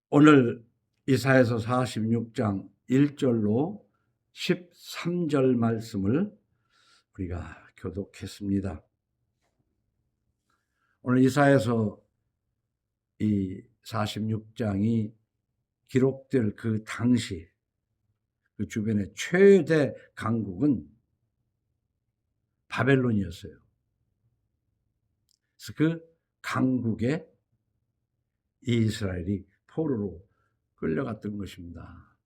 오늘 이사야서 46장 1절로 13절 말씀을 우리가 교독했습니다. 오늘 이사야서 이 46장이 기록될 그 당시 그 주변의 최대 강국은 바벨론이었어요. 그래서 그 강국에 이스라엘이 포로로 끌려갔던 것입니다.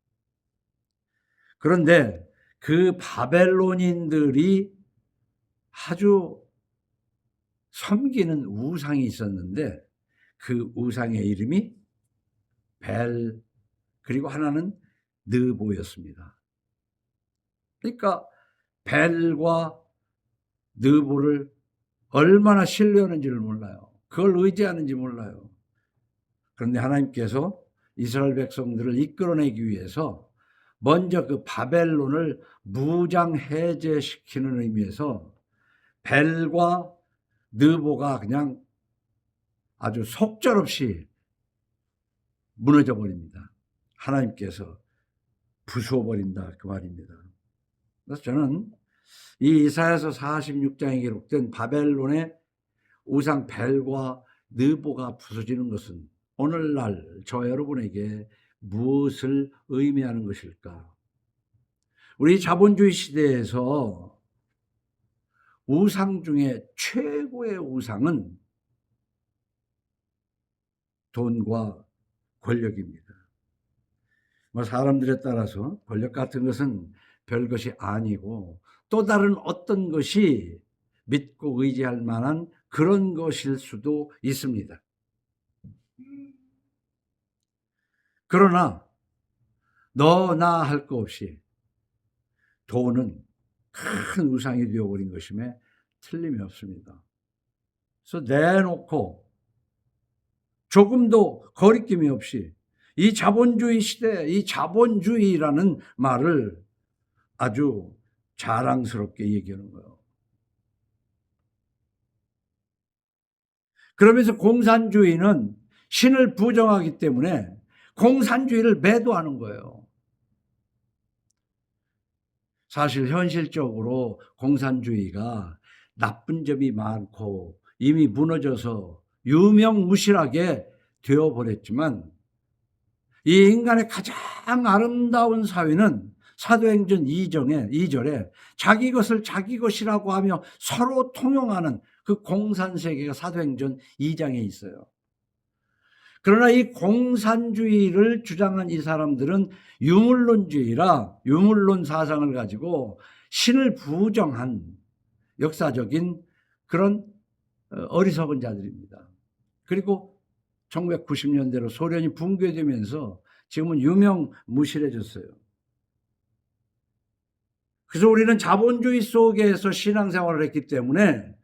그런데 그 바벨론인들이 아주 섬기는 우상이 있었는데 그 우상의 이름이 벨, 그리고 하나는 느보였습니다. 그러니까 벨과 느보를 얼마나 신뢰하는지를 몰라요. 그걸 의지하는지 몰라요. 그런데 하나님께서 이스라엘 백성들을 이끌어내기 위해서 먼저 그 바벨론을 무장 해제시키는 의미에서 벨과 느보가 그냥 아주 속절없이 무너져 버립니다. 하나님께서 부수어 버린다 그 말입니다. 그래서 저는 이 이사야서 46장에 기록된 바벨론의 우상 벨과 느보가 부서지는 것은 오늘날 저 여러분에게 무엇을 의미하는 것일까? 우리 자본주의 시대에서 우상 중에 최고의 우상은 돈과 권력입니다. 사람들에 따라서 권력 같은 것은 별것이 아니고 또 다른 어떤 것이 믿고 의지할 만한 그런 것일 수도 있습니다. 그러나 너나 할 거 없이 돈은 큰 우상이 되어버린 것임에 틀림이 없습니다. 그래서 내놓고 조금도 거리낌이 없이 이 자본주의 시대, 이 자본주의라는 말을 아주 자랑스럽게 얘기하는 거예요. 그러면서 공산주의는 신을 부정하기 때문에 공산주의를 매도하는 거예요. 사실 현실적으로 공산주의가 나쁜 점이 많고 이미 무너져서 유명무실하게 되어버렸지만 이 인간의 가장 아름다운 사회는 사도행전 2절에 자기 것을 자기 것이라고 하며 서로 통용하는 그 공산세계가 사도행전 2장에 있어요. 그러나 이 공산주의를 주장한 이 사람들은 유물론주의라 유물론 사상을 가지고 신을 부정한 역사적인 그런 어리석은 자들입니다. 그리고 1990년대로 소련이 붕괴되면서 지금은 유명무실해졌어요. 그래서 우리는 자본주의 속에서 신앙생활을 했기 때문에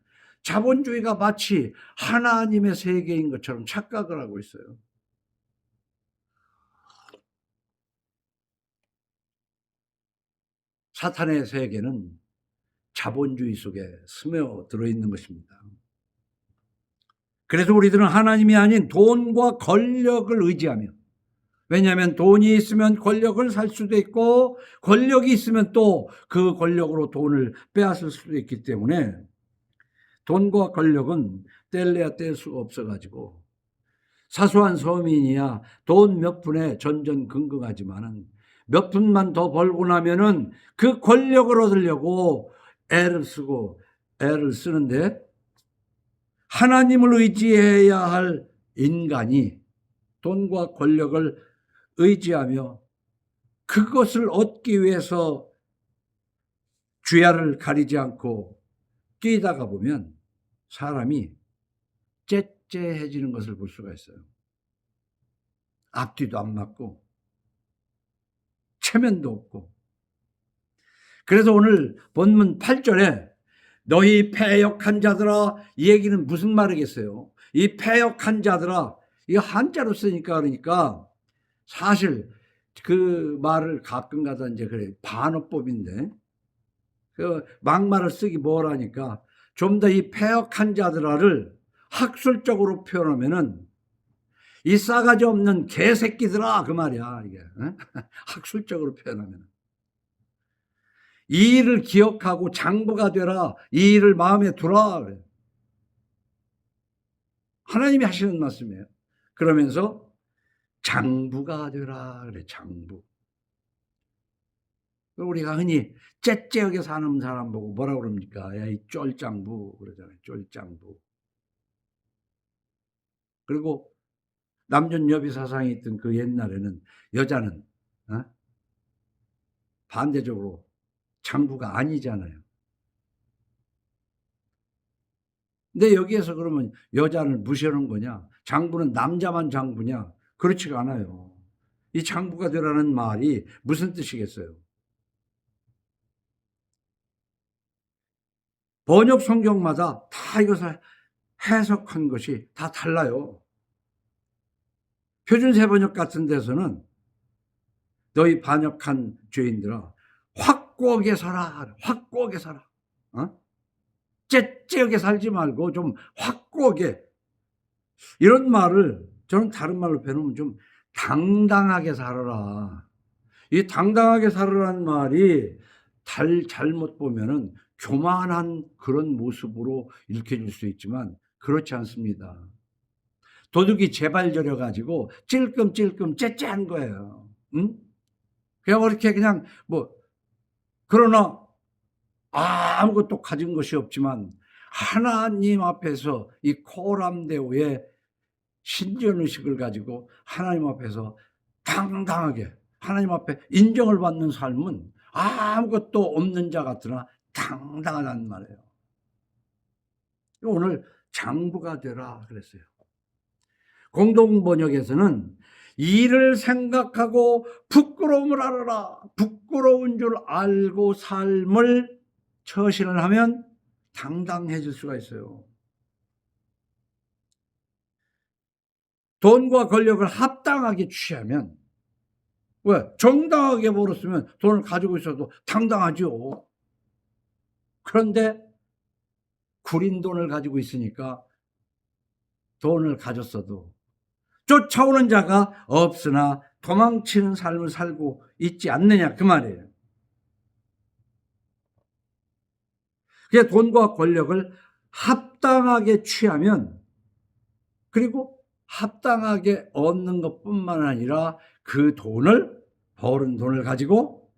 자본주의가 마치 하나님의 세계인 것처럼 착각을 하고 있어요. 사탄의 세계는 자본주의 속에 스며들어 있는 것입니다. 그래서 우리들은 하나님이 아닌 돈과 권력을 의지하며, 왜냐하면 돈이 있으면 권력을 살 수도 있고 권력이 있으면 또 그 권력으로 돈을 빼앗을 수도 있기 때문에 돈과 권력은 뗄래야 뗄 수가 없어가지고 사소한 서민이야 돈 몇 푼에 전전긍긍하지만은 몇 푼만 더 벌고 나면은 그 권력을 얻으려고 애를 쓰는데 하나님을 의지해야 할 인간이 돈과 권력을 의지하며 그것을 얻기 위해서 주야를 가리지 않고 뛰다가 보면 사람이 째째해지는 것을 볼 수가 있어요. 앞뒤도 안 맞고 체면도 없고. 그래서 오늘 본문 8절에 너희 패역한 자들아, 이 얘기는 무슨 말이겠어요? 이 패역한 자들아, 이거 한자로 쓰니까 그러니까 사실 그 말을 가끔가다 이제 그래 반어법인데 그 막말을 쓰기 뭐라니까 좀 더 이 패역한 자들아를 학술적으로 표현하면은 이 싸가지 없는 개새끼들아, 그 말이야, 이게. 학술적으로 표현하면. 이 일을 기억하고 장부가 되라. 이 일을 마음에 두라. 그래. 하나님이 하시는 말씀이에요. 그러면서 장부가 되라. 그래, 장부. 우리가 흔히 째째하게 사는 사람 보고 뭐라 그럽니까? 야, 이 쫄장부. 그러잖아요. 쫄장부. 그리고 남존 여비 사상이 있던 그 옛날에는 여자는 반대적으로 장부가 아니잖아요. 근데 여기에서 그러면 여자를 무시하는 거냐? 장부는 남자만 장부냐? 그렇지가 않아요. 이 장부가 되라는 말이 무슨 뜻이겠어요? 번역 성경마다 다 이것을 해석한 것이 다 달라요. 표준세 번역 같은 데서는 너희 반역한 죄인들아 확고하게 살아. 확고하게 살아. 째째하게 살지 말고 좀 확고하게. 이런 말을 저는 다른 말로 표현하면 좀 당당하게 살아라. 이 당당하게 살아라는 말이 잘못 보면은 교만한 그런 모습으로 읽혀질 수 있지만 그렇지 않습니다. 도둑이 제발저려 가지고 찔끔찔끔 째째한 거예요. 응? 그냥 그렇게 그냥 그러나 아무것도 가진 것이 없지만 하나님 앞에서 이 코람데오의 신전의식을 가지고 하나님 앞에서 당당하게 하나님 앞에 인정을 받는 삶은 아무것도 없는 자 같으나 당당하다는 말이에요. 오늘 장부가 되라 그랬어요. 공동번역에서는 이를 생각하고 부끄러움을 알아라. 부끄러운 줄 알고 삶을 처신을 하면 당당해질 수가 있어요. 돈과 권력을 합당하게 취하면, 왜? 정당하게 벌었으면 돈을 가지고 있어도 당당하죠. 그런데 구린 돈을 가지고 있으니까 돈을 가졌어도 쫓아오는 자가 없으나 도망치는 삶을 살고 있지 않느냐, 그 말이에요. 그게 돈과 권력을 합당하게 취하면, 그리고 합당하게 얻는 것뿐만 아니라 그 돈을, 벌은 돈을 가지고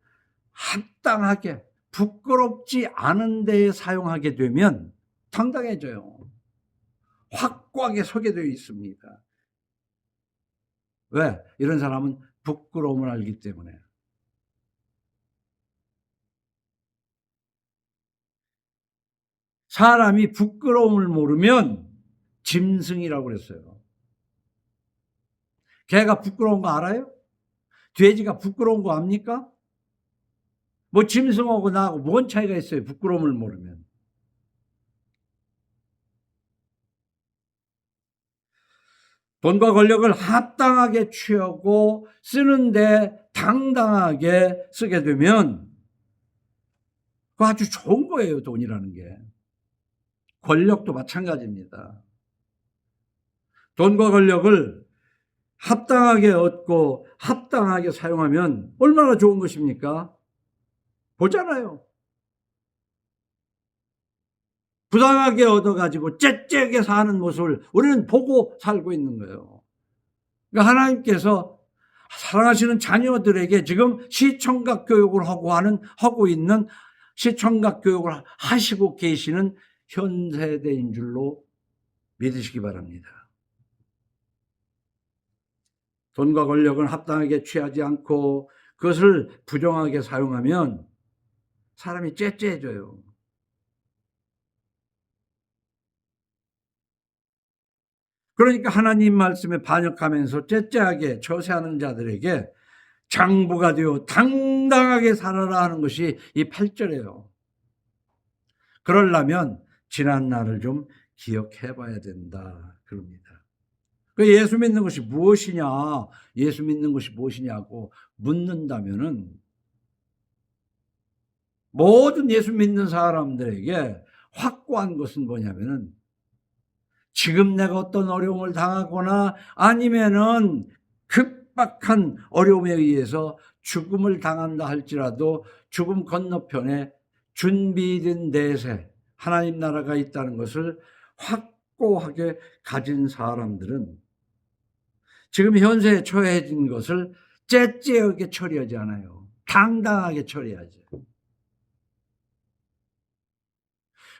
합당하게 부끄럽지 않은 데에 사용하게 되면 당당해져요. 확고하게 서게 되어 있습니다. 왜? 이런 사람은 부끄러움을 알기 때문에. 사람이 부끄러움을 모르면 짐승이라고 그랬어요. 개가 부끄러운 거 알아요? 돼지가 부끄러운 거 압니까? 짐승하고 나하고 뭔 차이가 있어요? 부끄러움을 모르면. 돈과 권력을 합당하게 취하고 쓰는데 당당하게 쓰게 되면 그거 아주 좋은 거예요, 돈이라는 게. 권력도 마찬가지입니다. 돈과 권력을 합당하게 얻고 합당하게 사용하면 얼마나 좋은 것입니까? 보잖아요. 부당하게 얻어가지고 째째하게 사는 모습을 우리는 보고 살고 있는 거예요. 그러니까 하나님께서 사랑하시는 자녀들에게 지금 시청각 교육을 하고 있는 시청각 교육을 하시고 계시는 현 세대인 줄로 믿으시기 바랍니다. 돈과 권력을 합당하게 취하지 않고 그것을 부정하게 사용하면 사람이 째째해져요. 그러니까 하나님 말씀에 반역하면서 째째하게 처세하는 자들에게 장부가 되어 당당하게 살아라 하는 것이 이 8절이에요. 그러려면 지난 날을 좀 기억해 봐야 된다 그럽니다. 예수 믿는 것이 무엇이냐, 예수 믿는 것이 무엇이냐고 묻는다면은 모든 예수 믿는 사람들에게 확고한 것은 뭐냐면은 지금 내가 어떤 어려움을 당하거나 아니면은 급박한 어려움에 의해서 죽음을 당한다 할지라도 죽음 건너편에 준비된 내세 하나님 나라가 있다는 것을 확고하게 가진 사람들은 지금 현세에 처해진 것을 째째하게 처리하지 않아요. 당당하게 처리하죠.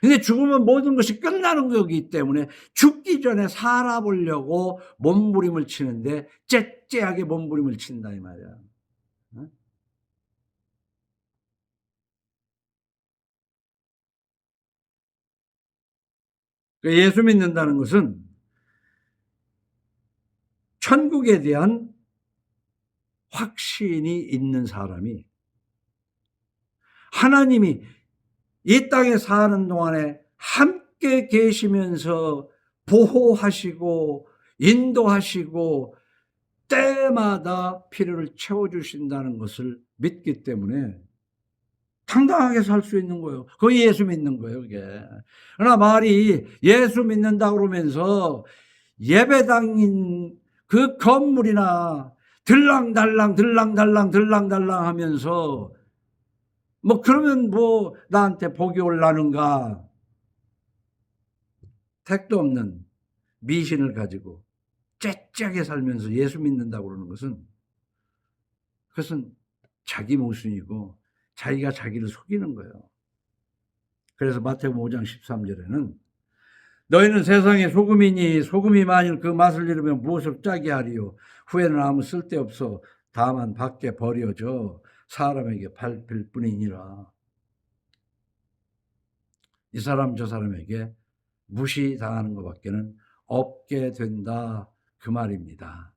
근데 죽으면 모든 것이 끝나는 거기 때문에 죽기 전에 살아보려고 몸부림을 치는데 째째하게 몸부림을 친다 이 말이야. 예수 믿는다는 것은 천국에 대한 확신이 있는 사람이 하나님이 이 땅에 사는 동안에 함께 계시면서 보호하시고 인도하시고 때마다 필요를 채워주신다는 것을 믿기 때문에 당당하게 살 수 있는 거예요. 그게 예수 믿는 거예요, 그게. 그러나 말이 예수 믿는다 그러면서 예배당인 그 건물이나 들랑달랑 하면서 뭐 그러면 뭐 나한테 복이 올라는가? 택도 없는 미신을 가지고 째째하게 살면서 예수 믿는다고 그러는 것은 그것은 자기 모순이고 자기가 자기를 속이는 거예요. 그래서 마태복음 5장 13절에는 너희는 세상의 소금이니 소금이 만일 그 맛을 잃으면 무엇을 짜게 하리요 후에는 아무 쓸데없어 다만 밖에 버려져 사람에게 밟힐 뿐이니라. 이 사람 저 사람에게 무시당하는 것밖에는 없게 된다 그 말입니다.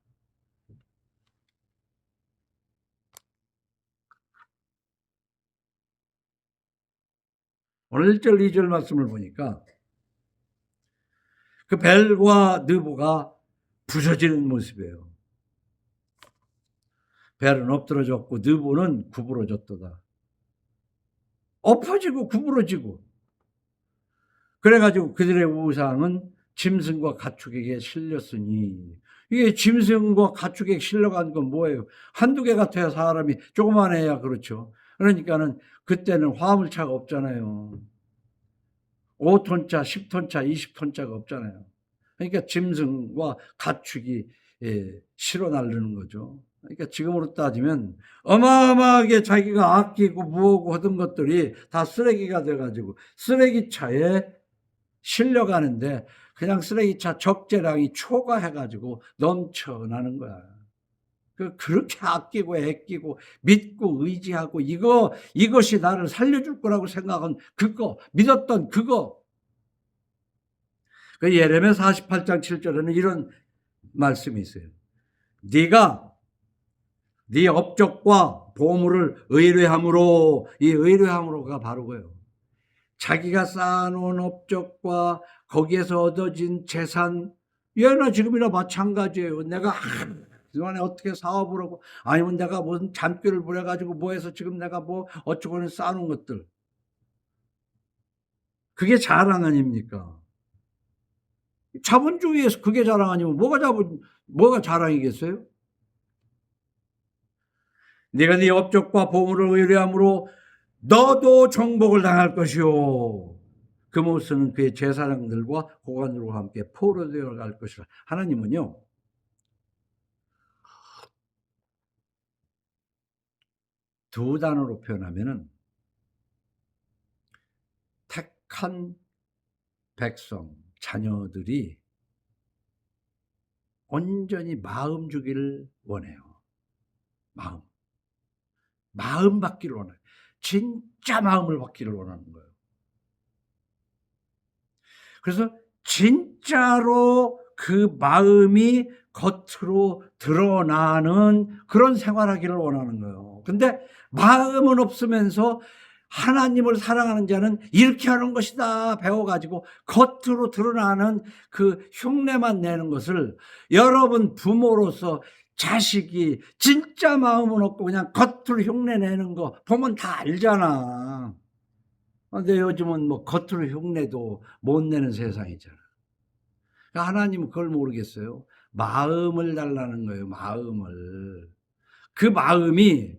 오늘 1절 2절 말씀을 보니까 그 벨과 느보가 부서지는 모습이에요. 벨은 엎드러졌고 느보는 구부러졌도다. 엎어지고 구부러지고 그래가지고 그들의 우상은 짐승과 가축에게 실렸으니 이게 짐승과 가축에게 실려간 건 뭐예요? 한두 개 같아야 사람이 조그만 해야 그렇죠. 그러니까는 그때는 화물차가 없잖아요. 5톤차, 10톤차, 20톤차가 없잖아요. 그러니까 짐승과 가축이 실어 나르는 거죠. 그러니까 지금으로 따지면 어마어마하게 자기가 아끼고 무엇고 하던 것들이 다 쓰레기가 돼가지고 쓰레기차에 실려가는데 그냥 쓰레기차 적재량이 초과해가지고 넘쳐나는 거야. 그렇게 아끼고 애끼고 믿고 의지하고 이것이 나를 살려줄 거라고 생각한 그거, 믿었던 그거. 그 예레미야 48장 7절에는 이런 말씀이 있어요. 네가 네 업적과 보물을 의뢰함으로, 이 의뢰함으로가 바로 그예요. 자기가 쌓아놓은 업적과 거기에서 얻어진 재산, 예나 지금이나 마찬가지예요. 내가 그동안에 어떻게 사업을 하고 아니면 내가 무슨 잔꾀를 부려가지고 뭐 해서 지금 내가 뭐 어쩌고는 쌓아놓은 것들, 그게 자랑 아닙니까? 자본주의에서 그게 자랑 아니면 뭐가 자랑이겠어요? 네가 네 업적과 보물을 의뢰함으로 너도 정복을 당할 것이요 그 모습은 그의 제사장들과 고관들과 함께 포로되어 갈 것이라. 하나님은요 두 단어로 표현하면은 택한 백성, 자녀들이 온전히 마음 주기를 원해요. 마음 받기를 원해요. 진짜 마음을 받기를 원하는 거예요. 그래서 진짜로 그 마음이 겉으로 드러나는 그런 생활하기를 원하는 거예요. 근데 마음은 없으면서 하나님을 사랑하는 자는 이렇게 하는 것이다 배워가지고 겉으로 드러나는 그 흉내만 내는 것을 여러분 부모로서 자식이 진짜 마음은 없고 그냥 겉으로 흉내 내는 거 보면 다 알잖아. 근데 요즘은 뭐 겉으로 흉내도 못 내는 세상이잖아. 하나님은 그걸 모르겠어요. 마음을 달라는 거예요. 마음을. 그 마음이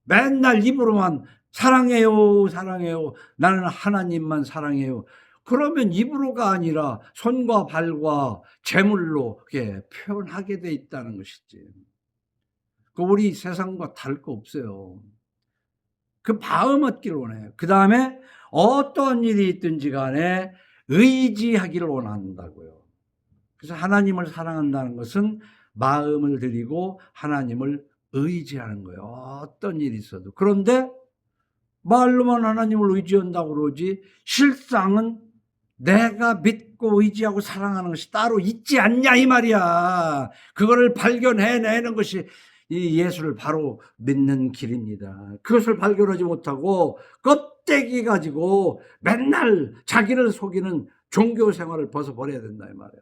맨날 입으로만 사랑해요, 사랑해요. 나는 하나님만 사랑해요. 그러면 입으로가 아니라 손과 발과 재물로 그렇게 표현하게 돼 있다는 것이지. 우리 세상과 다를 거 없어요. 그 마음 얻기를 원해요. 그 다음에 어떤 일이 있든지 간에 의지하기를 원한다고요. 그래서 하나님을 사랑한다는 것은 마음을 들이고 하나님을 의지하는 거예요. 어떤 일이 있어도. 그런데 말로만 하나님을 의지한다고 그러지 실상은 내가 믿고 의지하고 사랑하는 것이 따로 있지 않냐 이 말이야. 그거를 발견해내는 것이 이 예수를 바로 믿는 길입니다. 그것을 발견하지 못하고 껍데기 가지고 맨날 자기를 속이는 종교 생활을 벗어버려야 된다 이 말이야.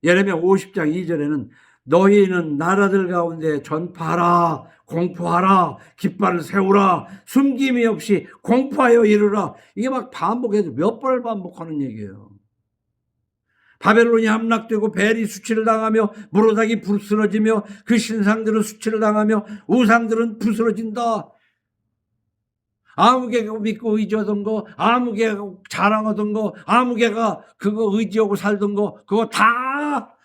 예레미야 50장 2절에는 너희는 나라들 가운데 전파하라, 공포하라, 깃발을 세우라, 숨김이 없이 공포하여 이르라. 이게 막 반복해서 몇 번을 반복하는 얘기예요. 바벨론이 함락되고 벨이 수치를 당하며 무로닥이 부스러지며 그 신상들은 수치를 당하며 우상들은 부스러진다. 아무개가 믿고 의지하던 거, 아무개가 자랑하던 거, 아무개가 그거 의지하고 살던 거, 그거 다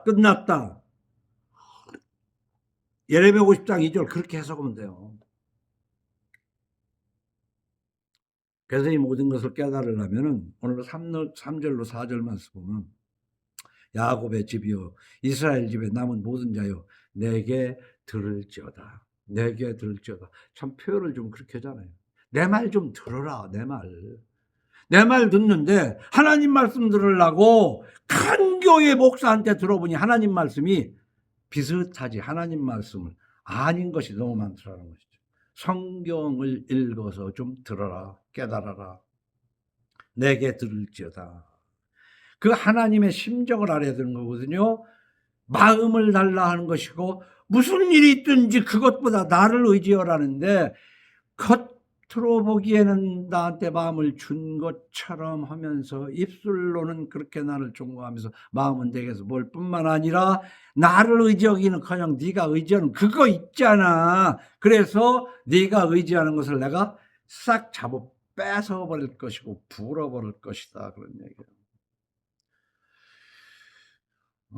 끝났다. 예레미야 50장 2절 그렇게 해석하면 돼요. 그래서 이 모든 것을 깨달으려면 오늘 3절로 4절 말씀 보면 야곱의 집이요 이스라엘 집에 남은 모든 자요 내게 들을지어다. 내게 들을지어다. 참 표현을 좀 그렇게 하잖아요. 내 말 좀 들어라. 내 말 듣는데 하나님 말씀 들으려고 큰 교회 목사한테 들어보니 하나님 말씀이 비슷하지. 하나님 말씀을 아닌 것이 너무 많더라는 것이죠. 성경을 읽어서 좀 들어라. 깨달아라. 내게 들을지어다. 그 하나님의 심정을 알아야 되는 거거든요. 마음을 달라 하는 것이고 무슨 일이 있든지 그것보다 나를 의지하라는데 겉으로 보기에는 나한테 마음을 준 것처럼 하면서 입술로는 그렇게 나를 존경하면서 마음은 내게서 멀 뿐만 아니라 나를 의지하기는커녕 네가 의지하는 그거 있잖아. 그래서 네가 의지하는 것을 내가 싹 잡아 뺏어버릴 것이고 불어버릴 것이다. 그런 얘기예요.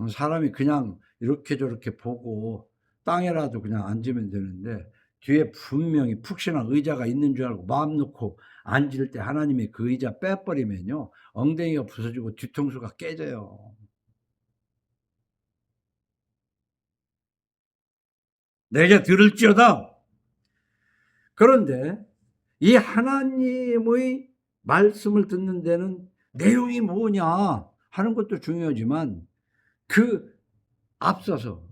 사람이 그냥 이렇게 저렇게 보고 땅에라도 그냥 앉으면 되는데 뒤에 분명히 푹신한 의자가 있는 줄 알고 마음 놓고 앉을 때 하나님이 그 의자 빼버리면요 엉덩이가 부서지고 뒤통수가 깨져요. 내게 들을지어다. 그런데 이 하나님의 말씀을 듣는 데는 내용이 뭐냐 하는 것도 중요하지만 그 앞서서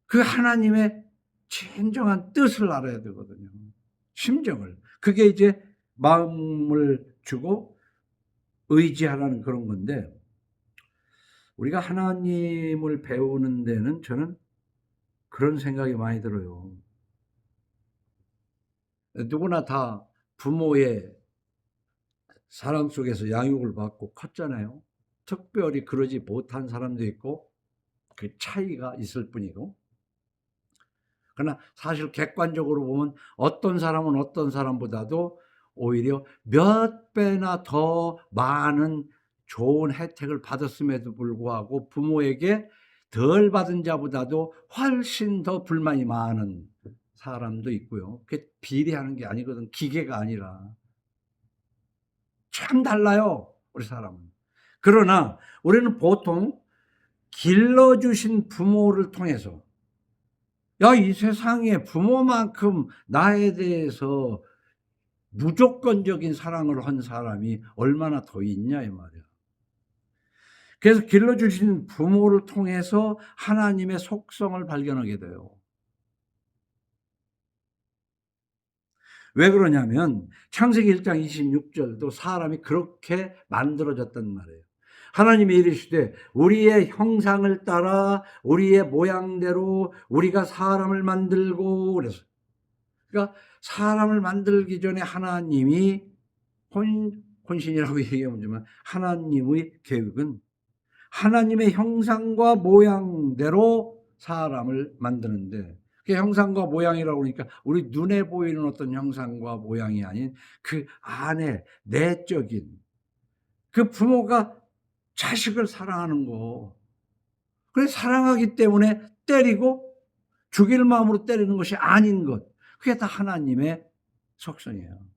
그 하나님의 진정한 뜻을 알아야 되거든요. 심정을. 그게 이제 마음을 주고 의지하라는 그런 건데 우리가 하나님을 배우는 데는 저는 그런 생각이 많이 들어요. 누구나 다 부모의 사랑 속에서 양육을 받고 컸잖아요. 특별히 그러지 못한 사람도 있고 그 차이가 있을 뿐이고 그러나 사실 객관적으로 보면 어떤 사람은 어떤 사람보다도 오히려 몇 배나 더 많은 좋은 혜택을 받았음에도 불구하고 부모에게 덜 받은 자보다도 훨씬 더 불만이 많은 사람도 있고요. 그게 비례하는 게 아니거든. 기계가 아니라. 참 달라요. 우리 사람은. 그러나 우리는 보통 길러주신 부모를 통해서 야, 이 세상에 부모만큼 나에 대해서 무조건적인 사랑을 한 사람이 얼마나 더 있냐 이 말이야. 그래서 길러주신 부모를 통해서 하나님의 속성을 발견하게 돼요. 왜 그러냐면 창세기 1장 26절도 사람이 그렇게 만들어졌단 말이에요. 하나님이 이르시되 우리의 형상을 따라 우리의 모양대로 우리가 사람을 만들고 그래서 그러니까 사람을 만들기 전에 하나님이 혼신이라고 얘기하면 하나님의 계획은 하나님의 형상과 모양대로 사람을 만드는데, 그 형상과 모양이라고 그러니까 우리 눈에 보이는 어떤 형상과 모양이 아닌 그 안에 내적인, 그 부모가 자식을 사랑하는 거, 그래 사랑하기 때문에 때리고 죽일 마음으로 때리는 것이 아닌 것, 그게 다 하나님의 속성이에요.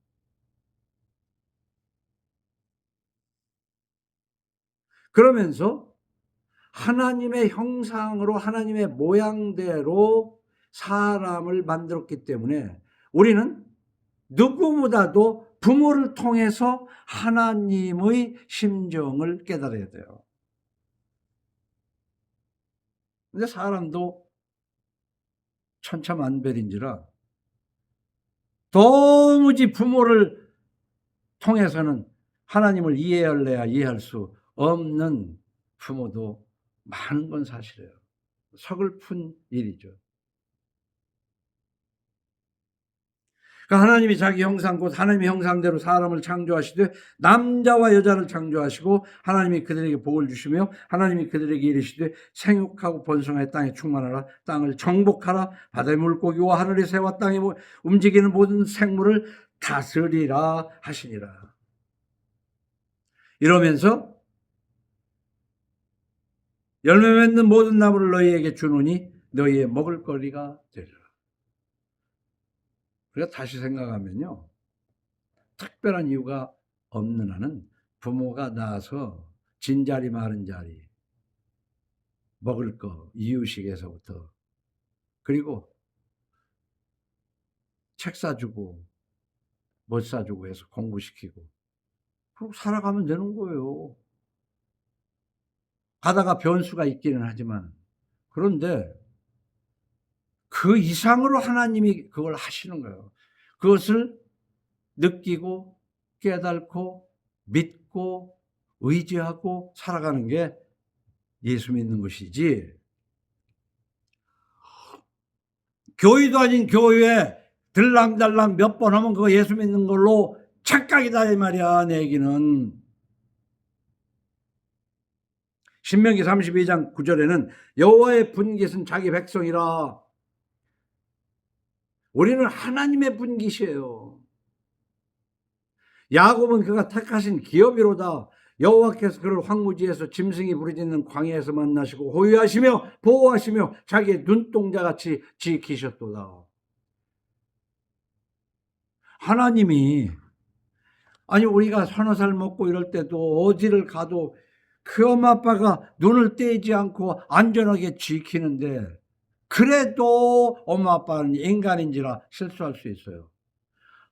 그러면서 하나님의 형상으로 하나님의 모양대로 사람을 만들었기 때문에 우리는 누구보다도 부모를 통해서 하나님의 심정을 깨달아야 돼요. 근데 사람도 천차만별인지라 도무지 부모를 통해서는 하나님을 이해할래야 이해할 수 없는 부모도 많은 건 사실이에요. 서글픈 일이죠. 그러니까 하나님이 자기 형상 곧 하나님의 형상대로 사람을 창조하시되 남자와 여자를 창조하시고 하나님이 그들에게 복을 주시며 하나님이 그들에게 이르시되 생육하고 번성하여 땅에 충만하라, 땅을 정복하라, 바다의 물고기와 하늘의 새와 땅에 움직이는 모든 생물을 다스리라 하시니라. 이러면서 열매 맺는 모든 나무를 너희에게 주노니 너희의 먹을 거리가 되리라. 그래서 다시 생각하면요, 특별한 이유가 없는 한은 부모가 낳아서 진자리 마른 자리, 먹을 거, 이유식에서부터, 그리고 책 사주고 못 사주고 해서 공부시키고 그리고 살아가면 되는 거예요. 가다가 변수가 있기는 하지만, 그런데 그 이상으로 하나님이 그걸 하시는 거예요. 그것을 느끼고 깨닫고 믿고 의지하고 살아가는 게 예수 믿는 것이지, 교회도 아닌 교회 들랑달랑 몇 번 하면 그거 예수 믿는 걸로 착각이다 이 말이야. 내 얘기는 신명기 32장 9절에는 여호와의 분깃은 자기 백성이라. 우리는 하나님의 분깃이에요. 야곱은 그가 택하신 기업이로다. 여호와께서 그를 황무지에서 짐승이 부르짖는 광야에서 만나시고 호위하시며 보호하시며 자기의 눈동자같이 지키셨도다. 하나님이, 아니 우리가 서너 살 먹고 이럴 때도 어디를 가도 그 엄마 아빠가 눈을 떼지 않고 안전하게 지키는데, 그래도 엄마 아빠는 인간인지라 실수할 수 있어요.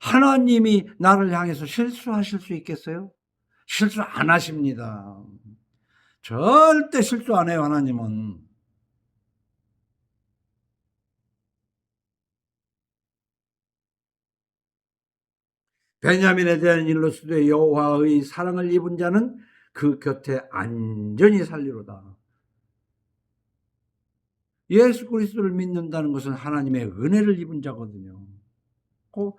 하나님이 나를 향해서 실수하실 수 있겠어요? 실수 안 하십니다. 절대 실수 안 해요, 하나님은. 베냐민에 대한 일로서도 여호와의 사랑을 입은 자는 그 곁에 안전히 살리로다. 예수 그리스도를 믿는다는 것은 하나님의 은혜를 입은 자거든요. 그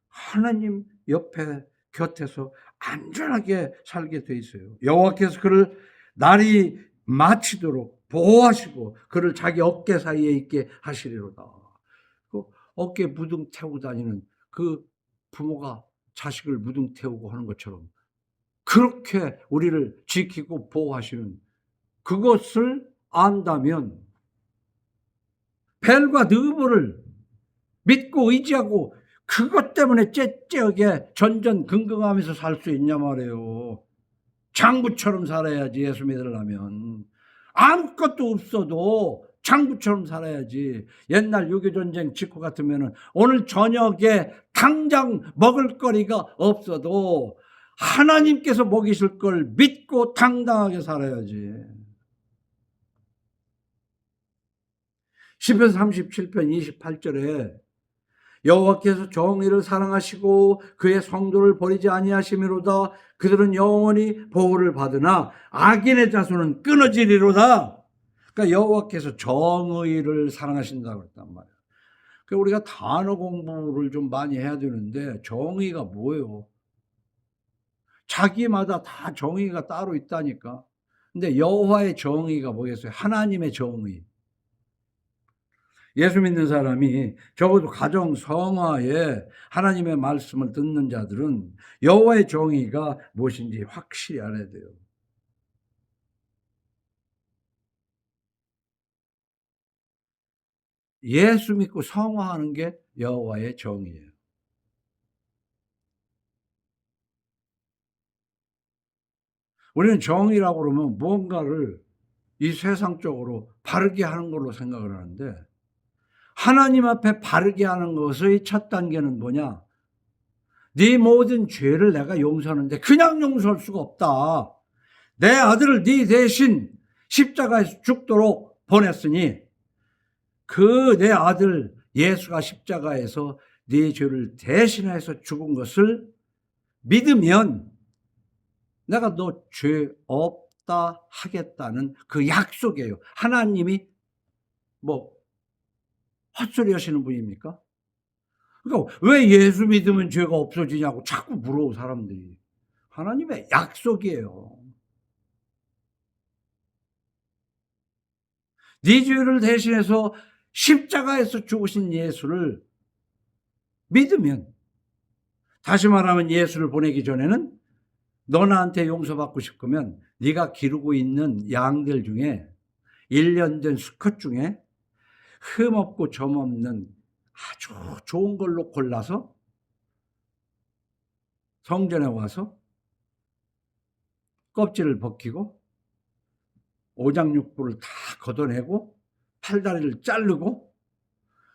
하나님 옆에 곁에서 안전하게 살게 돼 있어요. 여호와께서 그를 날이 마치도록 보호하시고 그를 자기 어깨 사이에 있게 하시리로다. 그 어깨 무등 태우고 다니는 그 부모가 자식을 무등 태우고 하는 것처럼 그렇게 우리를 지키고 보호하시는 그것을 안다면 벨과 느보를 믿고 의지하고 그것 때문에 째째하게 전전긍긍하면서 살 수 있냐 말이에요. 장부처럼 살아야지. 예수 믿으려면 아무것도 없어도 장부처럼 살아야지. 옛날 6.25 전쟁 직후 같으면 오늘 저녁에 당장 먹을 거리가 없어도 하나님께서 먹이실 걸 믿고 당당하게 살아야지. 시편 37편 28절에 여호와께서 정의를 사랑하시고 그의 성도를 버리지 아니하심이로다. 그들은 영원히 보호를 받으나 악인의 자손은 끊어지리로다. 그러니까 여호와께서 정의를 사랑하신다고 했단 말이에요. 그 우리가 단어 공부를 좀 많이 해야 되는데 정의가 뭐예요? 자기마다 다 정의가 따로 있다니까. 근데 여호와의 정의가 뭐겠어요? 하나님의 정의. 예수 믿는 사람이 적어도 가정 성화에 하나님의 말씀을 듣는 자들은 여호와의 정의가 무엇인지 확실히 알아야 돼요. 예수 믿고 성화하는 게 여호와의 정의예요. 우리는 정의라고 그러면 무언가를 이 세상적으로 바르게 하는 걸로 생각을 하는데, 하나님 앞에 바르게 하는 것의 첫 단계는 뭐냐? 네 모든 죄를 내가 용서하는데 그냥 용서할 수가 없다. 내 아들을 네 대신 십자가에서 죽도록 보냈으니 그 내 아들 예수가 십자가에서 네 죄를 대신해서 죽은 것을 믿으면 내가 너 죄 없다 하겠다는 그 약속이에요. 하나님이 뭐 헛소리 하시는 분입니까? 그러니까 왜 예수 믿으면 죄가 없어지냐고 자꾸 물어 사람들이. 하나님의 약속이에요. 네 죄를 대신해서 십자가에서 죽으신 예수를 믿으면, 다시 말하면 예수를 보내기 전에는 너 나한테 용서받고 싶으면 네가 기르고 있는 양들 중에 1년 된 수컷 중에 흠없고 점없는 아주 좋은 걸로 골라서 성전에 와서 껍질을 벗기고 오장육부를 다 걷어내고 팔다리를 자르고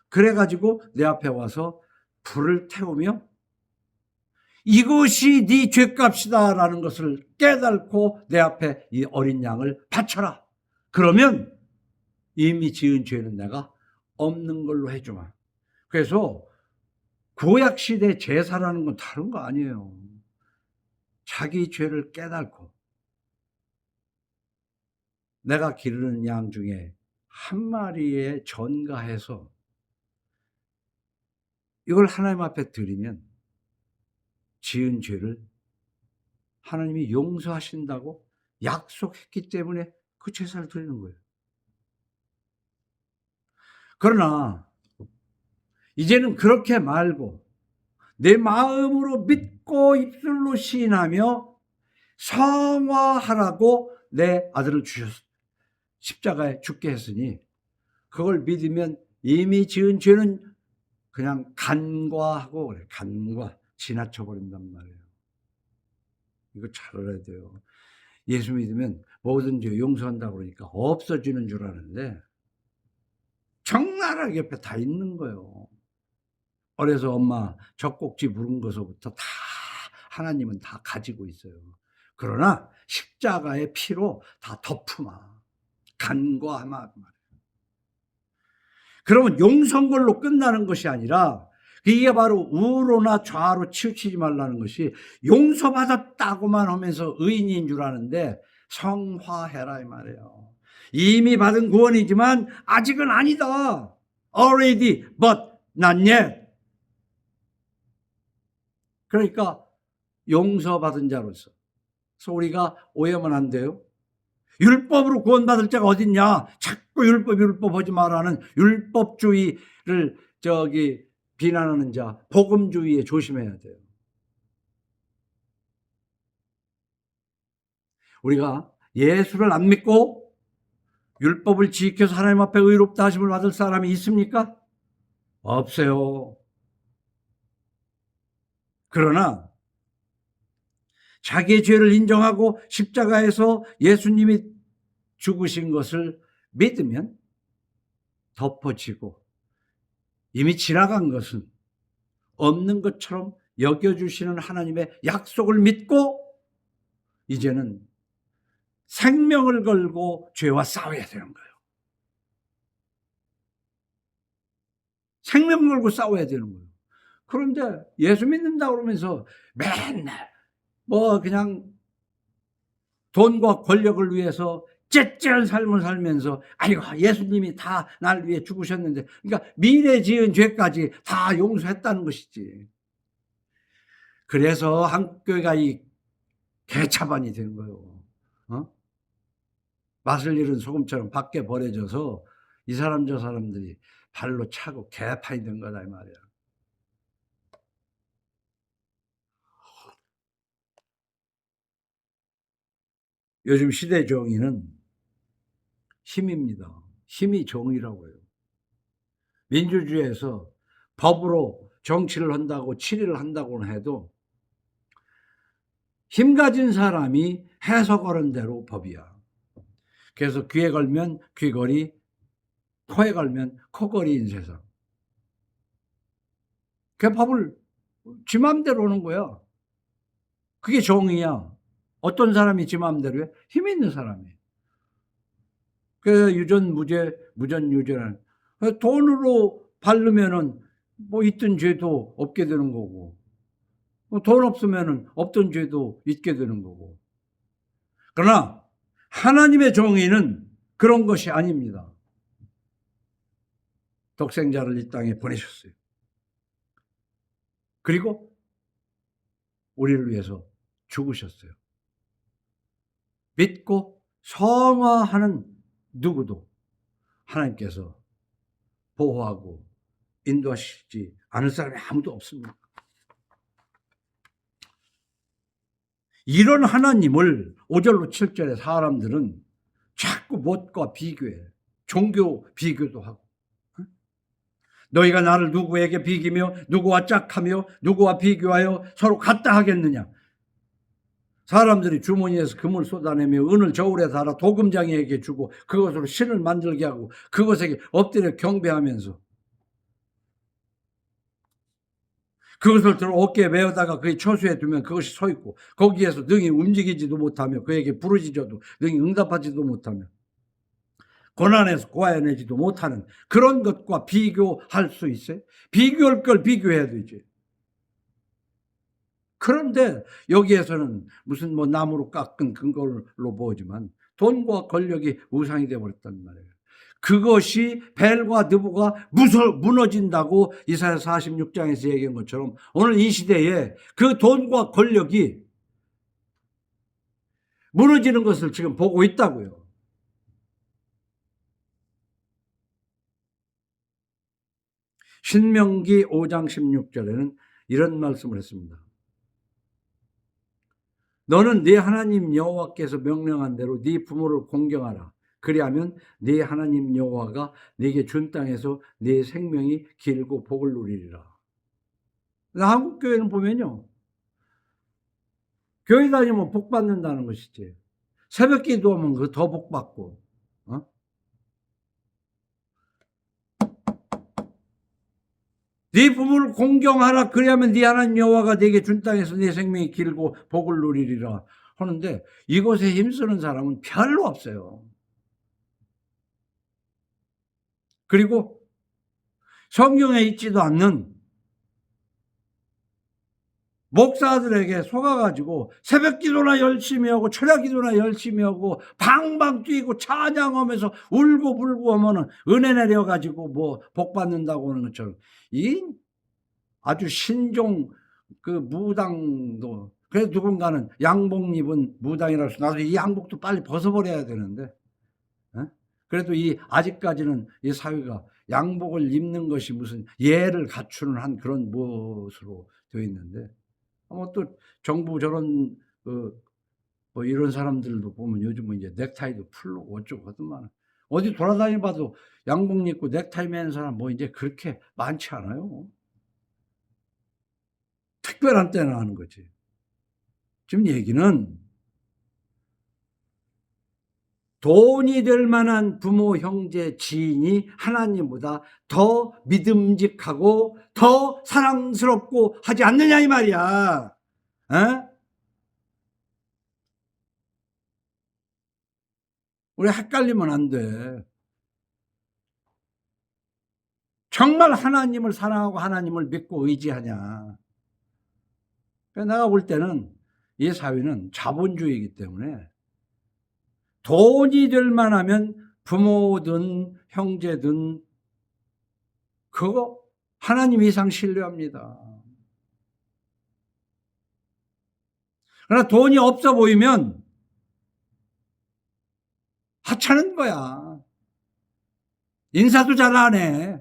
그래가지고 내 앞에 와서 불을 태우며 이것이 네 죄값이다 라는 것을 깨닫고 내 앞에 이 어린 양을 바쳐라. 그러면 이미 지은 죄는 내가 없는 걸로 해주마. 그래서 구약시대 제사라는 건 다른 거 아니에요. 자기 죄를 깨닫고 내가 기르는 양 중에 한 마리에 전가해서 이걸 하나님 앞에 드리면 지은 죄를 하나님이 용서하신다고 약속했기 때문에 그 제사를 드리는 거예요. 그러나 이제는 그렇게 말고 내 마음으로 믿고 입술로 시인하며 성화하라고 내 아들을 주셨어. 십자가에 죽게 했으니 그걸 믿으면 이미 지은 죄는 그냥 간과하고 그래. 간과 지나쳐 버린단 말이에요. 이거 잘 알아야 돼요. 예수 믿으면 모든 죄 용서한다고 그러니까 없어지는 줄 아는데 적나라하게 옆에 다 있는 거예요. 어려서 엄마 젖꼭지 물은 것서부터 다 하나님은 다 가지고 있어요. 그러나 십자가의 피로 다 덮으마. 간과하마 말이에요. 그러면 용서한 걸로 끝나는 것이 아니라 이게 바로 우로나 좌로 치우치지 말라는 것이 용서받았다고만 하면서 의인인 줄 아는데 성화해라 이 말이에요. 이미 받은 구원이지만 아직은 아니다. Already but not yet. 그러니까 용서받은 자로서. 그래서 우리가 오해하면 안 돼요. 율법으로 구원받을 자가 어딨냐? 자꾸 율법 하지 말라는 율법주의를 비난하는 자, 복음주의에 조심해야 돼요. 우리가 예수를 안 믿고 율법을 지켜서 하나님 앞에 의롭다 하심을 받을 사람이 있습니까? 없어요. 그러나 자기의 죄를 인정하고 십자가에서 예수님이 죽으신 것을 믿으면 덮어지고 이미 지나간 것은 없는 것처럼 여겨주시는 하나님의 약속을 믿고 이제는 생명을 걸고 죄와 싸워야 되는 거예요. 생명을 걸고 싸워야 되는 거예요. 그런데 예수 믿는다 그러면서 맨날 그냥 돈과 권력을 위해서 째째한 삶을 살면서 아이고 예수님이 다 날 위해 죽으셨는데, 그러니까 미래 지은 죄까지 다 용서했다는 것이지. 그래서 한국교회가 이 개차반이 된 거예요. 맛을 잃은 소금처럼 밖에 버려져서 이 사람 저 사람들이 발로 차고 개판이 된 거다 이 말이야. 요즘 시대 정의는 힘입니다. 힘이 정의라고 해요. 민주주의에서 법으로 정치를 한다고 치리를 한다고는 해도 힘 가진 사람이 해석하는 대로 법이야. 그래서 귀에 걸면 귀걸이, 코에 걸면 코걸이인 세상. 그 법을 지 맘대로 하는 거야. 그게 정의야. 어떤 사람이 지 맘대로 해? 힘 있는 사람이. 그 유전 무죄, 무전 유죄라는, 돈으로 바르면은 뭐 있던 죄도 없게 되는 거고, 돈 없으면은 없던 죄도 있게 되는 거고. 그러나 하나님의 정의는 그런 것이 아닙니다. 독생자를 이 땅에 보내셨어요. 그리고 우리를 위해서 죽으셨어요. 믿고 성화하는 누구도 하나님께서 보호하고 인도하시지 않을 사람이 아무도 없습니다. 이런 하나님을 5절로 7절에 사람들은 자꾸 무엇과 비교해. 종교 비교도 하고. 너희가 나를 누구에게 비기며 누구와 짝하며 누구와 비교하여 서로 같다 하겠느냐. 사람들이 주머니에서 금을 쏟아내며 은을 저울에 달아 도금장이에게 주고 그것으로 신을 만들게 하고 그것에게 엎드려 경배하면서 그것을 들어 어깨에 메어다가 그의 처수에 두면 그것이 서 있고 거기에서 능히 움직이지도 못하며 그에게 부르짖어도 능히 응답하지도 못하며 고난에서 구하여내지도 못하는 그런 것과 비교할 수 있어요? 비교할 걸 비교해야 되지. 그런데 여기에서는 무슨 뭐 나무로 깎은 근걸로 보지만 돈과 권력이 우상이 되어버렸단 말이에요. 그것이 벨과 느부가 무너진다고 이사야 46장에서 얘기한 것처럼 오늘 이 시대에 그 돈과 권력이 무너지는 것을 지금 보고 있다고요. 신명기 5장 16절에는 이런 말씀을 했습니다. 너는 네 하나님 여호와께서 명령한 대로 네 부모를 공경하라. 그리하면 네 하나님 여호와가 네게 준 땅에서 네 생명이 길고 복을 누리리라. 한국 교회는 보면요, 교회 다니면 복 받는다는 것이지. 새벽 기도하면 그 더 복 받고, 네 부모를 공경하라. 그리하면 네 하나님 여호와가 네게 준 땅에서 네 생명이 길고 복을 누리리라 하는데 이것에 힘쓰는 사람은 별로 없어요. 그리고 성경에 있지도 않는 목사들에게 속아가지고 새벽 기도나 열심히 하고 철야 기도나 열심히 하고 방방 뛰고 찬양하면서 울고 불고 하면은 은혜 내려가지고 뭐 복 받는다고 하는 것처럼 이 아주 신종 그 무당도, 그래서 누군가는 양복 입은 무당이라서 나도 이 양복도 빨리 벗어버려야 되는데, 그래도 이 아직까지는 이 사회가 양복을 입는 것이 무슨 예를 갖추는 한 그런 무엇으로 되어 있는데, 또 정부 저런 뭐 이런 사람들도 보면 요즘은 이제 넥타이도 풀고 어쩌고 하더만 어디 돌아다니봐도 양복 입고 넥타이 매는 사람 뭐 이제 그렇게 많지 않아요. 특별한 때나 하는 거지. 지금 얘기는 돈이 될 만한 부모, 형제, 지인이 하나님보다 더 믿음직하고 더 사랑스럽고 하지 않느냐 이 말이야. 우리 헷갈리면 안 돼. 정말 하나님을 사랑하고 하나님을 믿고 의지하냐. 내가 볼 때는 이 사회는 자본주의이기 때문에 돈이 될 만하면 부모든 형제든 그거 하나님 이상 신뢰합니다. 그러나 돈이 없어 보이면 하찮은 거야. 인사도 잘 안 해.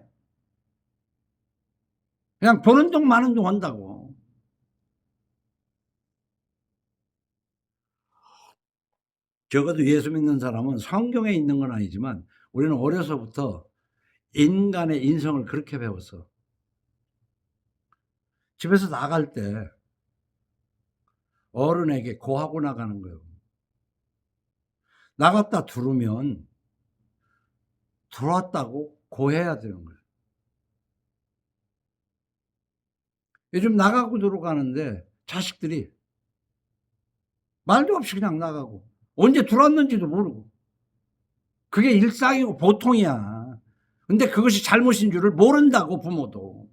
그냥 보는 둥 마는 둥 한다고. 적어도 예수 믿는 사람은 성경에 있는 건 아니지만 우리는 어려서부터 인간의 인성을 그렇게 배웠어. 집에서 나갈 때 어른에게 고하고 나가는 거예요. 나갔다 들어오면 들어왔다고 고해야 되는 거예요. 요즘 나가고 들어가는데 자식들이 말도 없이 그냥 나가고 언제 들어왔는지도 모르고 그게 일상이고 보통이야. 근데 그것이 잘못인 줄을 모른다고 부모도.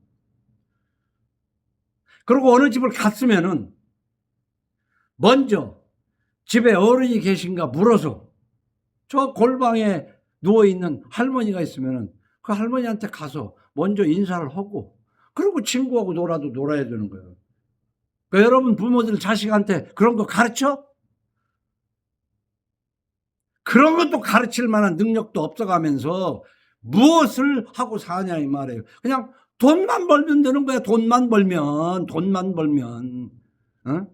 그리고 어느 집을 갔으면은 먼저 집에 어른이 계신가 물어서 저 골방에 누워있는 할머니가 있으면은 그 할머니한테 가서 먼저 인사를 하고 그리고 친구하고 놀아도 놀아야 되는 거예요. 그러니까 여러분 부모들 자식한테 그런 거 가르쳐? 그런 것도 가르칠 만한 능력도 없어가면서 무엇을 하고 사냐 이 말이에요. 그냥 돈만 벌면 되는 거야. 돈만 벌면. 어?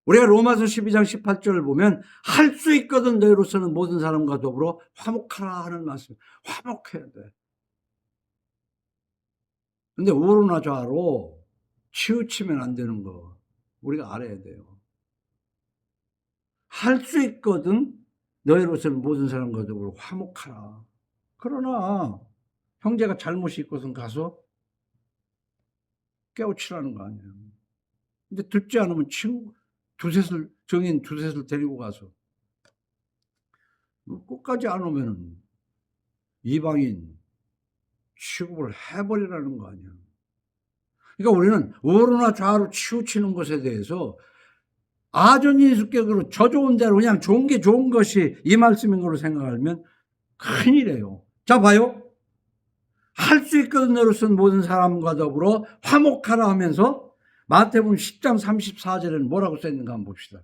우리가 로마서 12장 18절을 보면 할 수 있거든 너희로서는 모든 사람과 더불어 화목하라 하는 말씀. 화목해야 돼. 근데 우로나 좌로 치우치면 안 되는 거 우리가 알아야 돼요. 할 수 있거든 너희로서는 모든 사람과 더불어 화목하라. 그러나 형제가 잘못이 있고선 가서 깨우치라는 거 아니에요. 근데 듣지 않으면 친구 정인 두셋을 데리고 가서 끝까지 안 오면은 이방인 취급을 해버리라는 거 아니야. 그러니까 우리는 우로나 좌로 치우치는 것에 대해서 아전인수격으로 저 좋은 대로 그냥 좋은 게 좋은 것이 이 말씀인 걸로 생각하면 큰일이에요. 자 봐요. 할 수 있거든 너로서는 모든 사람과 더불어 화목하라 하면서 마태복음 10장 34절에는 뭐라고 써있는가 한번 봅시다.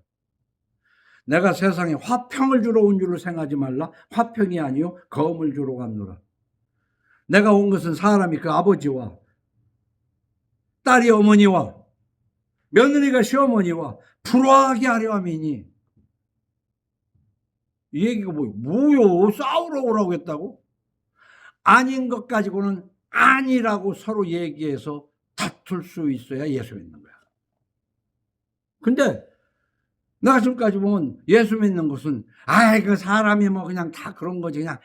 내가 세상에 화평을 주러 온 줄로 생각하지 말라. 화평이 아니요 검을 주러 왔노라. 내가 온 것은 사람이 그 아버지와 딸이 어머니와 며느리가 시어머니와 불화하게 하려 함이니. 이 얘기가 뭐요? 싸우러 오라고 했다고? 아닌 것 가지고는 아니라고 서로 얘기해서 다툴 수 있어야 예수 믿는 거야. 근데 내가 지금까지 보면 예수 믿는 것은 그 사람이 뭐 그냥 다 그런 거지. 그냥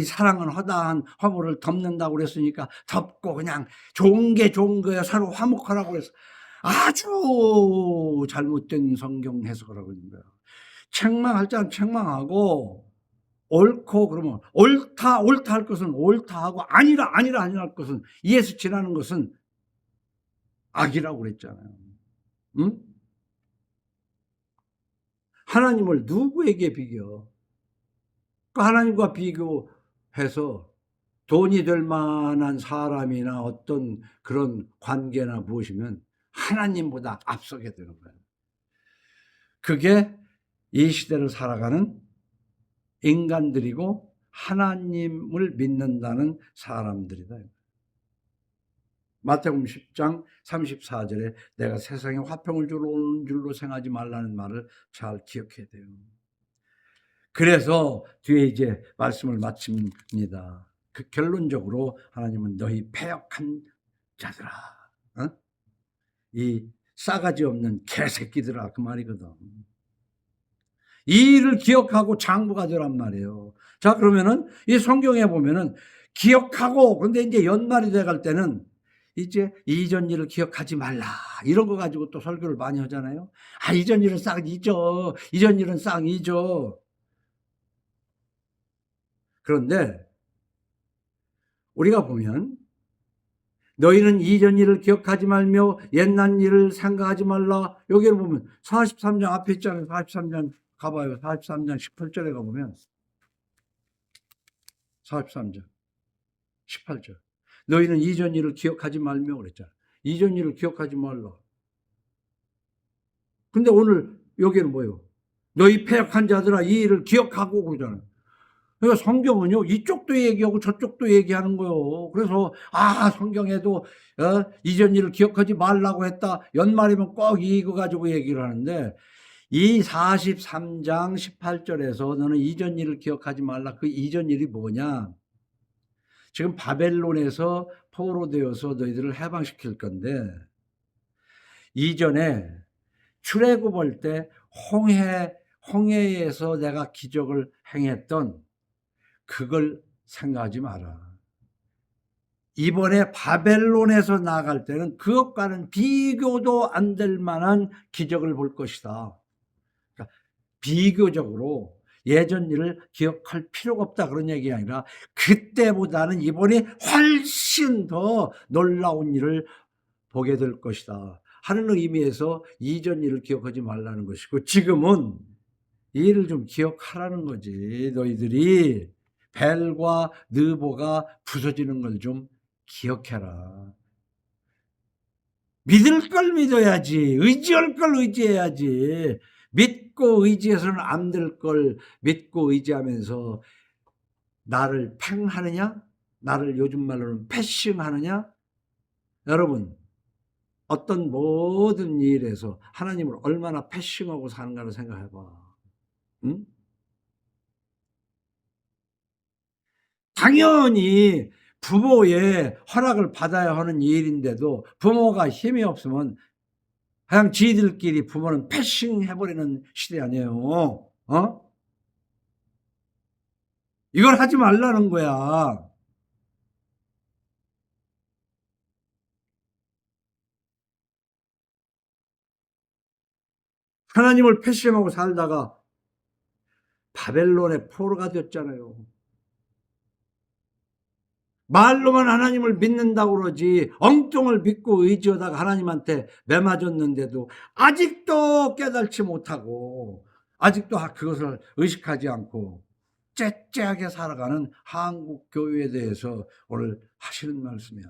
사랑은 허다한 화물을 덮는다고 그랬으니까 덮고 그냥 좋은 게 좋은 거야. 서로 화목하라고 그랬어. 아주 잘못된 성경 해석을 하고 있는 거야. 책망할 자는 책망하고 옳고 그러면 옳다 할 것은 옳다 하고 아니라 할 것은 이에서 지나는 것은 악이라고 그랬잖아요. 응? 하나님을 누구에게 비교? 그 하나님과 비교해서 돈이 될 만한 사람이나 어떤 그런 관계나 무엇이면 하나님보다 앞서게 되는 거예요. 그게 이 시대를 살아가는 인간들이고 하나님을 믿는다는 사람들이다. 마태복음 10장 34절에 내가 세상에 화평을 주러 온 줄로 생각하지 말라는 말을 잘 기억해야 돼요. 그래서 뒤에 이제 말씀을 마칩니다. 그 결론적으로 하나님은 너희 패역한 자들아, 이 싸가지 없는 개새끼들아 그 말이거든. 이 일을 기억하고 장부가 되란 말이에요. 자 그러면은 이 성경에 보면은 기억하고 근데 이제 연말이 돼갈 때는 이제 이전 일을 기억하지 말라 이런 거 가지고 또 설교를 많이 하잖아요. 이전 일은 싹 잊어. 이전 일은 싹 잊어. 그런데 우리가 보면 너희는 이전 일을 기억하지 말며 옛날 일을 생각하지 말라. 여기를 보면 43장 앞에 있잖아요. 43장 가봐요. 43장 18절에 가보면 43장 18절. 너희는 이전 일을 기억하지 말며 그랬잖아. 이전 일을 기억하지 말라. 근데 오늘 여기는 뭐예요? 너희 패역한 자들아 이 일을 기억하고 그러잖아요. 그러니까 성경은요 이쪽도 얘기하고 저쪽도 얘기하는 거예요. 그래서 성경에도 이전 일을 기억하지 말라고 했다. 연말이면 꼭 이거 가지고 얘기를 하는데 이 43장 18절에서 너는 이전 일을 기억하지 말라. 그 이전 일이 뭐냐? 지금 바벨론에서 포로되어서 너희들을 해방시킬 건데 이전에 출애굽할 때 홍해에서 내가 기적을 행했던 그걸 생각하지 마라. 이번에 바벨론에서 나아갈 때는 그것과는 비교도 안 될 만한 기적을 볼 것이다. 그러니까 비교적으로 예전 일을 기억할 필요가 없다 그런 얘기가 아니라 그때보다는 이번이 훨씬 더 놀라운 일을 보게 될 것이다 하는 의미에서 이전 일을 기억하지 말라는 것이고, 지금은 이 일을 좀 기억하라는 거지. 너희들이 벨과 느보가 부서지는 걸 좀 기억해라. 믿을 걸 믿어야지. 의지할 걸 의지해야지. 믿고 의지해서는 안 될 걸 믿고 의지하면서 나를 팽하느냐? 나를 요즘 말로는 패싱하느냐? 여러분, 어떤 모든 일에서 하나님을 얼마나 패싱하고 사는가를 생각해봐. 응? 당연히 부모의 허락을 받아야 하는 일인데도 부모가 힘이 없으면 그냥 지들끼리 부모는 패싱해버리는 시대 아니에요. 이걸 하지 말라는 거야. 하나님을 패싱하고 살다가 바벨론의 포로가 됐잖아요. 말로만 하나님을 믿는다고 그러지 엉뚱을 믿고 의지하다가 하나님한테 매맞았는데도 아직도 깨달지 못하고 아직도 그것을 의식하지 않고 째째하게 살아가는 한국 교회에 대해서 오늘 하시는 말씀이야.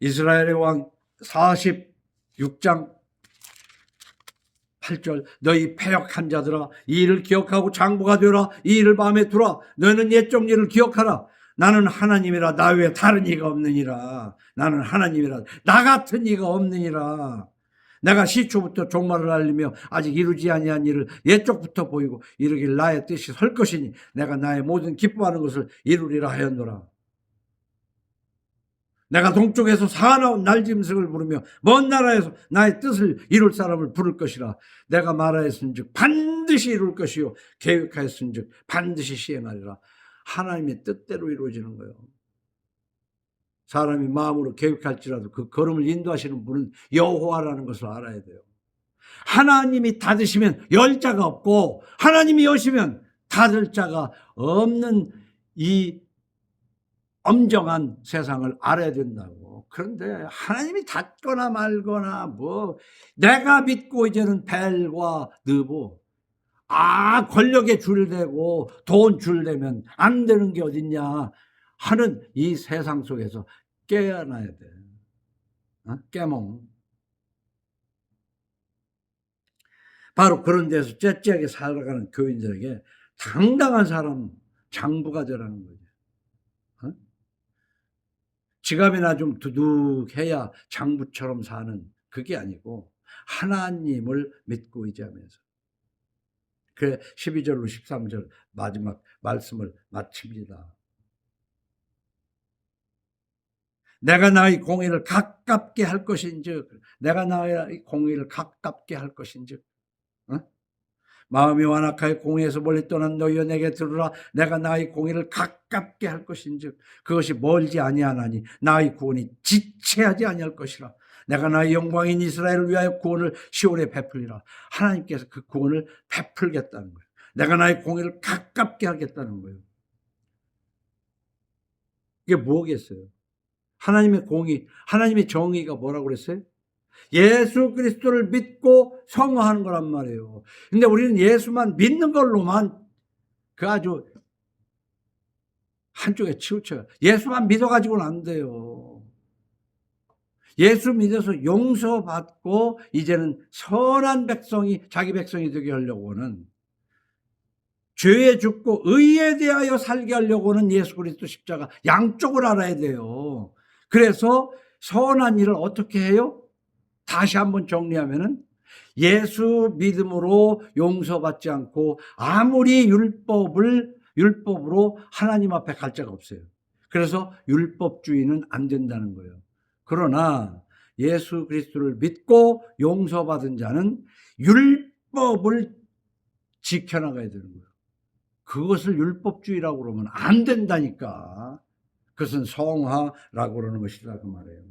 이스라엘의 왕 46장 8절 너희 패역한 자들아 이 일을 기억하고 장부가 되라. 이 일을 마음에 두라. 너희는 옛적 일을 기억하라. 나는 하나님이라 나 외에 다른 이가 없느니라. 나는 하나님이라 나 같은 이가 없느니라. 내가 시초부터 종말을 알리며 아직 이루지 아니한 일을 옛적부터 보이고 이르길 나의 뜻이 설 것이니 내가 나의 모든 기뻐하는 것을 이루리라 하였노라. 내가 동쪽에서 사나운 날짐승을 부르며 먼 나라에서 나의 뜻을 이룰 사람을 부를 것이라. 내가 말하였은즉 반드시 이룰 것이요 계획하였은즉 반드시 시행하리라. 하나님의 뜻대로 이루어지는 거예요. 사람이 마음으로 계획할지라도 그 걸음을 인도하시는 분은 여호와라는 것을 알아야 돼요. 하나님이 닫으시면 열 자가 없고 하나님이 여시면 닫을 자가 없는 이 엄정한 세상을 알아야 된다고. 그런데 하나님이 닫거나 말거나 뭐 내가 믿고 이제는 벨과 느보 권력에 줄대고 돈 줄대면 안 되는 게 어딨냐 하는 이 세상 속에서 깨어나야 돼. 깨몽. 바로 그런 데서 째째하게 살아가는 교인들에게 당당한 사람 장부가 되라는 거죠. 지갑이나 좀 두둑해야 장부처럼 사는 그게 아니고 하나님을 믿고 의지하면서. 그래 12절로 13절 마지막 말씀을 마칩니다. 내가 나의 공의를 가깝게 할 것인즉 내가 나의 공의를 가깝게 할 것인즉 마음이 완악하여 공의에서 멀리 떠난 너희여 내게 들으라. 내가 나의 공의를 가깝게 할 것인즉 그것이 멀지 아니하나니 나의 구원이 지체하지 아니할 것이라. 내가 나의 영광인 이스라엘을 위하여 구원을 시온에 베풀리라. 하나님께서 그 구원을 베풀겠다는 거예요. 내가 나의 공의를 가깝게 하겠다는 거예요. 이게 뭐겠어요? 하나님의 공의, 하나님의 정의가 뭐라고 그랬어요? 예수 그리스도를 믿고 성화하는 거란 말이에요. 근데 우리는 예수만 믿는 걸로만 그 아주 한쪽에 치우쳐요. 예수만 믿어가지고는 안 돼요. 예수 믿어서 용서받고 이제는 선한 백성이, 자기 백성이 되게 하려고는, 죄에 죽고 의에 대하여 살게 하려고는 예수 그리스도 십자가 양쪽을 알아야 돼요. 그래서 선한 일을 어떻게 해요? 다시 한번 정리하면은, 예수 믿음으로 용서받지 않고 아무리 율법으로 하나님 앞에 갈 자가 없어요. 그래서 율법주의는 안 된다는 거예요. 그러나 예수 그리스도를 믿고 용서받은 자는 율법을 지켜나가야 되는 거예요. 그것을 율법주의라고 그러면 안 된다니까. 그것은 성화라고 그러는 것이다 그 말이에요.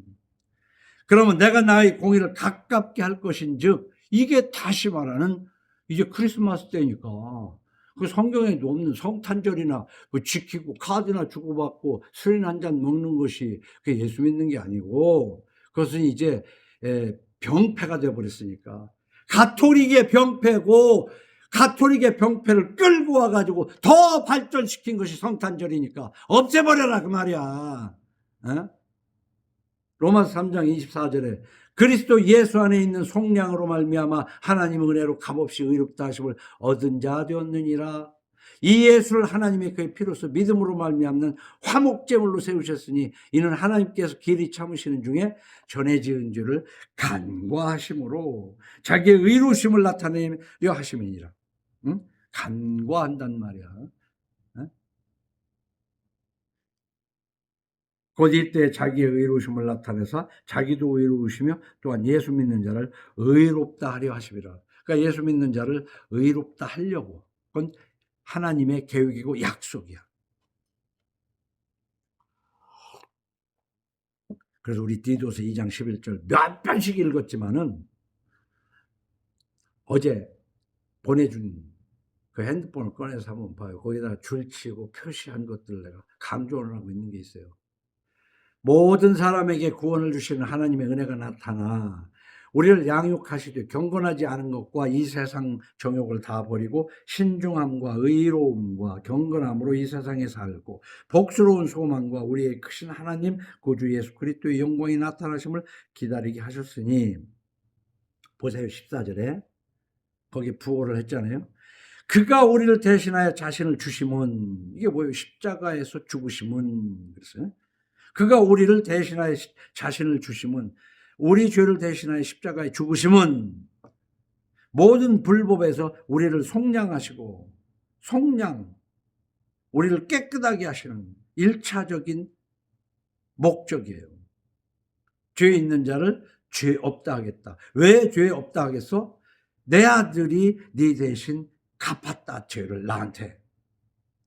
그러면 내가 나의 공의를 가깝게 할 것인즉, 이게 다시 말하는 이제 크리스마스 때니까 그 성경에도 없는 성탄절이나 그 지키고 카드나 주고받고 술이나 한잔 먹는 것이 그 예수 믿는 게 아니고, 그것은 이제 병폐가 되어버렸으니까, 가톨릭의 병폐고, 가톨릭의 병폐를 끌고 와가지고 더 발전시킨 것이 성탄절이니까 없애버려라 그 말이야. 어? 로마서 3장 24절에 그리스도 예수 안에 있는 속량으로 말미암아 하나님의 은혜로 값없이 의롭다 하심을 얻은 자 되었느니라. 이 예수를 하나님의 그의 피로서 믿음으로 말미암는 화목제물로 세우셨으니 이는 하나님께서 길이 참으시는 중에 전에 지은 죄를 간과하심으로 자기의 의로우심을 나타내려 하심이니라. 응? 간과한단 말이야. 곧 이때 자기의 의로우심을 나타내서 자기도 의로우시며 또한 예수 믿는 자를 의롭다 하려 하심이라. 그러니까 예수 믿는 자를 의롭다 하려고. 그건 하나님의 계획이고 약속이야. 그래서 우리 디도서 2장 11절 몇 번씩 읽었지만은 어제 보내준 그 핸드폰을 꺼내서 한번 봐요. 거기다가 줄치고 표시한 것들을 내가 강조를 하고 있는 게 있어요. 모든 사람에게 구원을 주시는 하나님의 은혜가 나타나 우리를 양육하시되 경건하지 않은 것과 이 세상 정욕을 다 버리고 신중함과 의로움과 경건함으로 이 세상에 살고 복스러운 소망과 우리의 크신 하나님 구주 예수 그리스도의 영광이 나타나심을 기다리게 하셨으니, 보세요 14절에 거기 부호를 했잖아요. 그가 우리를 대신하여 자신을 주심은, 이게 뭐예요? 십자가에서 죽으심은. 그랬어요. 그가 우리를 대신하여 자신을 주심은, 우리 죄를 대신하여 십자가에 죽으심은 모든 불법에서 우리를 속량하시고, 우리를 깨끗하게 하시는 1차적인 목적이에요. 죄 있는 자를 죄 없다 하겠다. 왜 죄 없다 하겠어? 내 아들이 네 대신 갚았다, 죄를 나한테.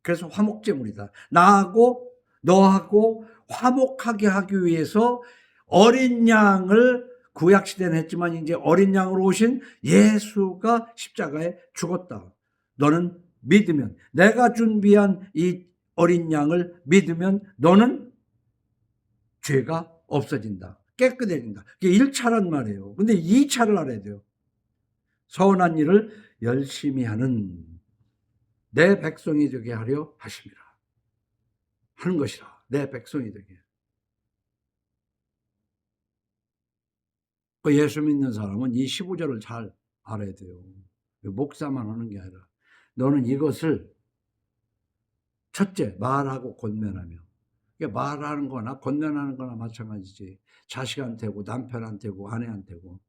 그래서 화목제물이다. 나하고 너하고 화목하게 하기 위해서 어린 양을, 구약시대는 했지만 이제 어린 양으로 오신 예수가 십자가에 죽었다. 너는 믿으면, 내가 준비한 이 어린 양을 믿으면 너는 죄가 없어진다, 깨끗해진다. 그게 1차란 말이에요. 근데 2차를 알아야 돼요. 선한 일을 열심히 하는 내 백성이 되게 하려 하십니다. 하는 것이라. 내 백성이 되게. 예수 믿는 사람은 이 15절을 잘 알아야 돼요. 목사만 하는 게 아니라 너는 이것을 첫째 말하고 권면하며, 말하는 거나 권면하는 거나 마찬가지지. 자식한테고 남편한테고 아내한테고,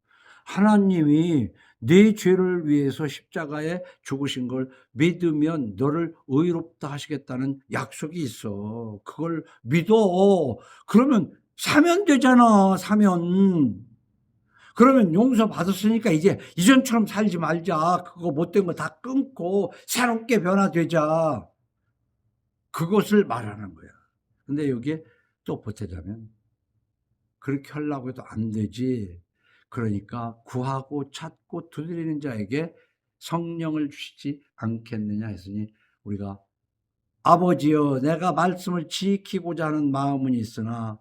하나님이 네 죄를 위해서 십자가에 죽으신 걸 믿으면 너를 의롭다 하시겠다는 약속이 있어. 그걸 믿어. 그러면 사면 되잖아. 사면. 그러면 용서 받았으니까 이제 이전처럼 살지 말자. 그거 못된 거 다 끊고 새롭게 변화되자. 그것을 말하는 거야. 근데 여기에 또 보태자면 그렇게 하려고 해도 안 되지. 그러니까 구하고 찾고 두드리는 자에게 성령을 주시지 않겠느냐 했으니, 우리가 아버지여 내가 말씀을 지키고자 하는 마음은 있으나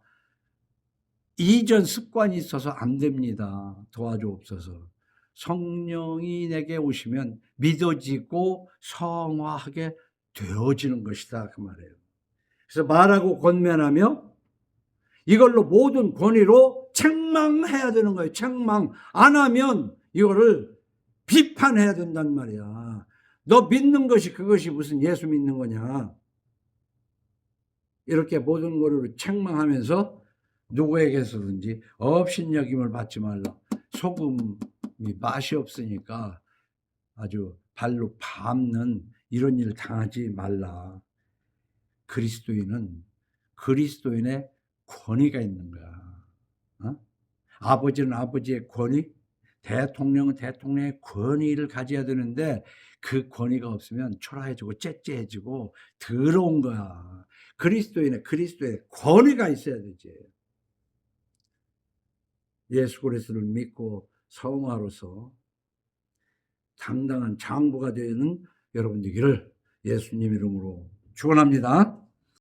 이전 습관이 있어서 안 됩니다. 도와주옵소서. 성령이 내게 오시면 믿어지고 성화하게 되어지는 것이다 그 말이에요. 그래서 말하고 권면하며 이걸로 모든 권위로 책망해야 되는 거예요. 책망 안 하면 이거를 비판해야 된단 말이야. 너 믿는 것이 그것이 무슨 예수 믿는 거냐. 이렇게 모든 거를 책망하면서 누구에게서든지 업신여김을 받지 말라. 소금이 맛이 없으니까 아주 발로 밟는 이런 일 당하지 말라. 그리스도인은 그리스도인의 권위가 있는 거야. 어? 아버지는 아버지의 권위, 대통령은 대통령의 권위를 가져야 되는데 그 권위가 없으면 초라해지고 째째해지고 더러운 거야. 그리스도의 권위가 있어야 되지. 예수 그리스도를 믿고 성화로서 당당한 장부가 되는 여러분 되기를 예수님 이름으로 축원합니다.